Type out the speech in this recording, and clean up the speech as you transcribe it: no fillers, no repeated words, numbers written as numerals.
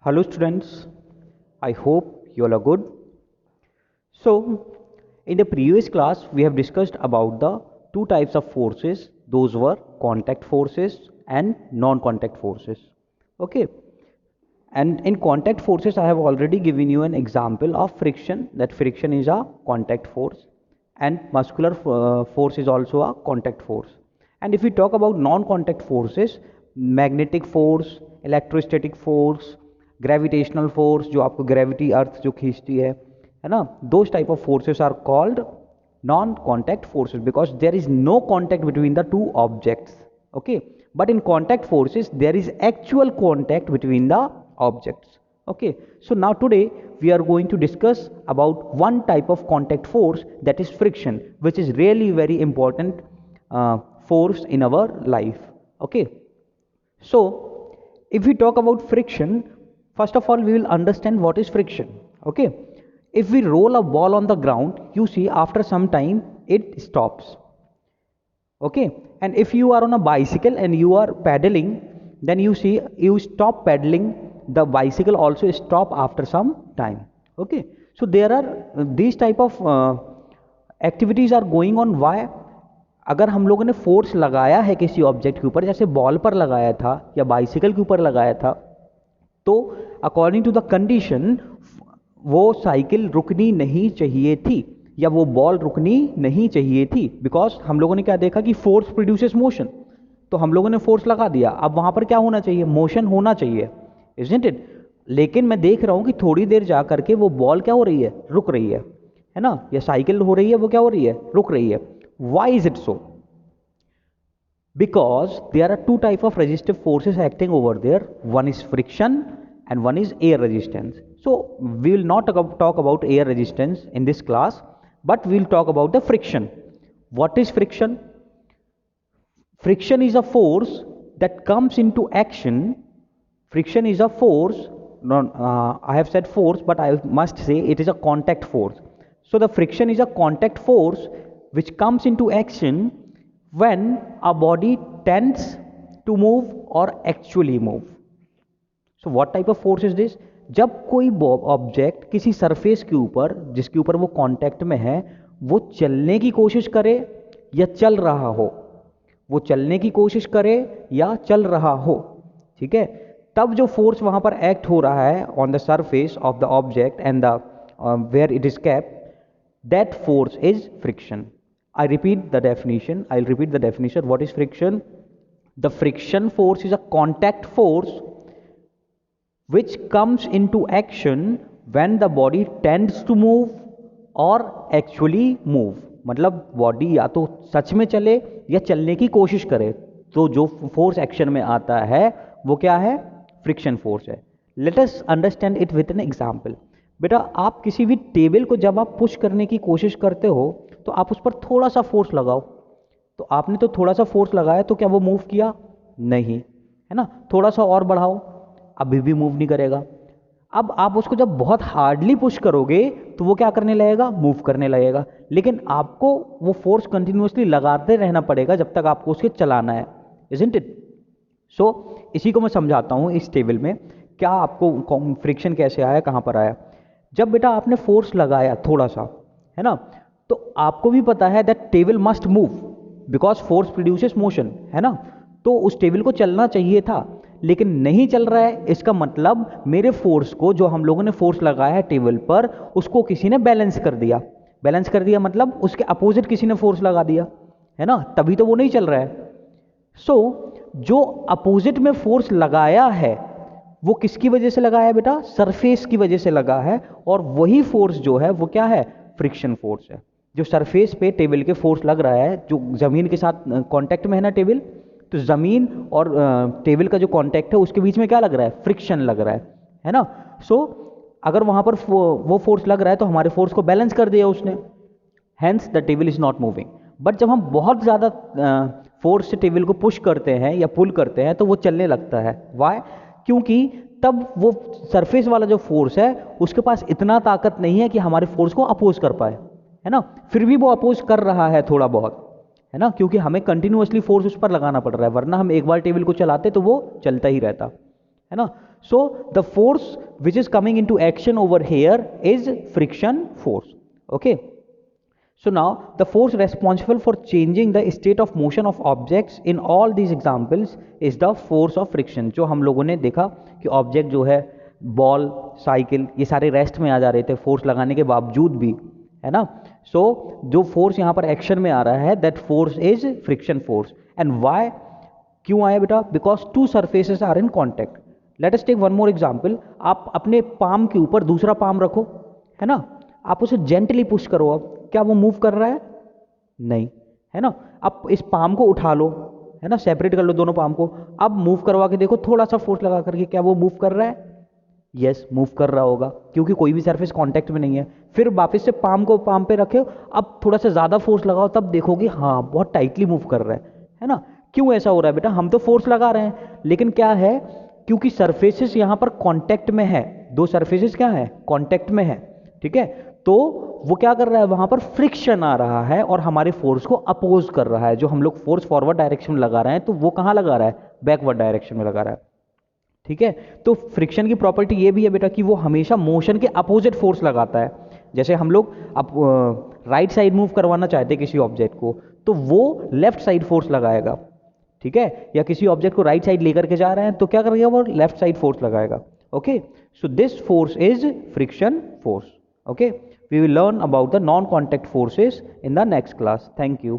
Hello students, I hope you all are good. So, in the previous class we have discussed about the two types of forces. Those were contact forces and non-contact forces. Okay, and in contact forces I have already given you an example of friction, that friction is a contact force and muscular force is also a contact force. And if we talk about non-contact forces, magnetic force, electrostatic force, gravitational force जो आपको gravity earth जो खींचती है ना, those type of forces are called non contact forces because there is no contact between the two objects. Okay, but in contact forces there is actual contact between the objects. Okay, so now today we are going to discuss about one type of contact force, that is friction, which is really very important force in our life. Okay, so if we talk about friction, first of all we will understand what is friction. Okay, if we roll a ball on the ground, you see after some time it stops. Okay, and if you are on a bicycle and you are pedaling, then you see you stop pedaling, the bicycle also stop after some time. Okay, so there are these type of activities are going on. Why? अगर हम लोगों ने force लगाया है किसी object के ऊपर, जैसे बॉल पर लगाया था या बाइसिकल के ऊपर लगाया था, तो अकॉर्डिंग टू द कंडीशन वो साइकिल रुकनी नहीं चाहिए थी या वो बॉल रुकनी नहीं चाहिए थी, बिकॉज हम लोगों ने क्या देखा कि फोर्स प्रोड्यूसेस मोशन. तो हम लोगों ने फोर्स लगा दिया, अब वहां पर क्या होना चाहिए? मोशन होना चाहिए, इजंट इट? लेकिन मैं देख रहा हूं कि थोड़ी देर जा करके वो बॉल क्या हो रही है? रुक रही है ना, या साइकिल हो रही है वो क्या हो रही है? रुक रही है. Why is it so? Because there are two type of resistive forces acting over there. One is friction and one is air resistance. So we will not talk about air resistance in this class, but we will talk about the friction. What is friction? Friction is a force that comes into action. Friction is a force, I have said force, but I must say it is a contact force. So the friction is a contact force which comes into action when a body tends to move or actually move. So what type of force is this? जब कोई object किसी surface के ऊपर, जिसके ऊपर वो contact में है, वो चलने की कोशिश करे या चल रहा हो, वो चलने की कोशिश करे या चल रहा हो, ठीक है, तब जो फोर्स वहां पर एक्ट हो रहा है on the surface of the object and the where it is kept, that force is friction. I repeat the definition. I'll repeat the definition. What is friction? The friction force is a contact force which comes into action when the body tends to move or actually move. मतलब body या तो सच में चले या चलने की कोशिश करे, तो जो फोर्स एक्शन में आता है वो क्या है? फ्रिक्शन फोर्स है. Let us understand it with an example. बेटा, आप किसी भी टेबल को जब आप पुश करने की कोशिश करते हो तो आप उस पर थोड़ा सा फोर्स लगाओ, तो आपने तो थोड़ा सा फोर्स लगाया, तो क्या वो मूव किया? नहीं, है ना. थोड़ा सा और बढ़ाओ, अभी भी मूव नहीं करेगा. अब आप उसको जब बहुत हार्डली पुश करोगे तो वो क्या करने लगेगा? मूव करने लगेगा. लेकिन आपको वो फोर्स कंटिन्यूसली लगाते रहना पड़ेगा जब तक आपको उसके चलाना है, इजंट इट? सो इसी को मैं समझाता हूँ इस टेबल में. क्या आपको फ्रिक्शन कैसे आया, कहाँ पर आया? जब बेटा आपने फोर्स लगाया थोड़ा सा, है ना, तो आपको भी पता है that table must move because force produces motion, है ना. तो उस टेबल को चलना चाहिए था, लेकिन नहीं चल रहा है. इसका मतलब मेरे फोर्स को, जो हम लोगों ने फोर्स लगाया है टेबल पर, उसको किसी ने बैलेंस कर दिया. बैलेंस कर दिया मतलब उसके अपोजिट किसी ने फोर्स लगा दिया, है ना, तभी तो वो नहीं चल रहा है. सो जो अपोजिट में फोर्स लगाया है वो किसकी वजह से लगाया है बेटा? सरफेस की वजह से लगा है. और वही फोर्स जो है वो क्या है? फ्रिक्शन फोर्स है. जो सरफेस पे टेबल के फोर्स लग रहा है, जो जमीन के साथ कांटेक्ट में है ना टेबल, तो जमीन और टेबल का जो कांटेक्ट है उसके बीच में क्या लग रहा है? फ्रिक्शन लग रहा है ना. सो अगर वहां पर वो फोर्स लग रहा है तो हमारे फोर्स को बैलेंस कर दिया उसने, hence the table is not moving. But जब हम बहुत ज़्यादा फोर्स से टेबल को पुश करते हैं या पुल करते हैं तो वो चलने लगता है. वाई? क्योंकि तब वो सरफेस वाला जो फोर्स है उसके पास इतना ताकत नहीं है कि हमारे फोर्स को अपोज कर पाए, है ना. फिर भी वो अपोज कर रहा है थोड़ा बहुत, है ना, क्योंकि हमें कंटिन्यूअसली फोर्स उस पर लगाना पड़ रहा है, वरना हम एक बार टेबल को चलाते तो वो चलता ही रहता, है ना. So the force which is coming into action over here is friction force. Okay. So now the force responsible for changing the state of motion of objects in all these examples is the force of friction. जो हम लोगों ने देखा कि object जो है ball, cycle, ये सारे रेस्ट में आ जा रहे थे फोर्स लगाने के बावजूद भी, है ना. सो जो फोर्स यहाँ पर एक्शन में आ रहा है that force is friction force. And why, क्यों आया बेटा? Because two surfaces are in contact. Let us take one more example. आप अपने पाम के ऊपर दूसरा पाम रखो, है ना, आप उसे जेंटली पुश करो, अब क्या वो मूव कर रहा है? नहीं, है ना. अब इस पाम को उठा लो, है ना, सेपरेट कर लो दोनों पाम को, अब मूव करवा के देखो थोड़ा सा फोर्स लगा करके, क्या वो मूव कर रहा है? यस, मूव कर रहा होगा, क्योंकि कोई भी सरफेस कांटेक्ट में नहीं है. फिर वापस से पाम को पाम पे रखे, अब थोड़ा सा ज़्यादा फोर्स लगाओ, तब देखोगे हाँ बहुत टाइटली मूव कर रहा है ना. क्यों ऐसा हो रहा है बेटा? हम तो फोर्स लगा रहे हैं, लेकिन क्या है, क्योंकि सरफेसेस यहाँ पर कॉन्टैक्ट में है, दो सरफेसेस क्या है, कॉन्टैक्ट में है, ठीक है. तो वो क्या कर रहा है, वहां पर फ्रिक्शन आ रहा है और हमारे फोर्स को अपोज कर रहा है. जो हम लोग फोर्स फॉरवर्ड डायरेक्शन में लगा रहे हैं, तो वो कहाँ लगा रहा है? बैकवर्ड डायरेक्शन में लगा रहा है, ठीक है. तो फ्रिक्शन की प्रॉपर्टी ये भी है बेटा कि वो हमेशा मोशन के अपोजिट फोर्स लगाता है. जैसे हम लोग अब राइट साइड मूव करवाना चाहते हैं किसी ऑब्जेक्ट को, तो वो लेफ्ट साइड फोर्स लगाएगा, ठीक है. या किसी ऑब्जेक्ट को राइट साइड लेकर के जा रहे हैं, तो क्या करेगा, वो लेफ्ट साइड फोर्स लगाएगा. Okay. So this force is friction force. Okay, we will learn about the non-contact forces in the next class. Thank you.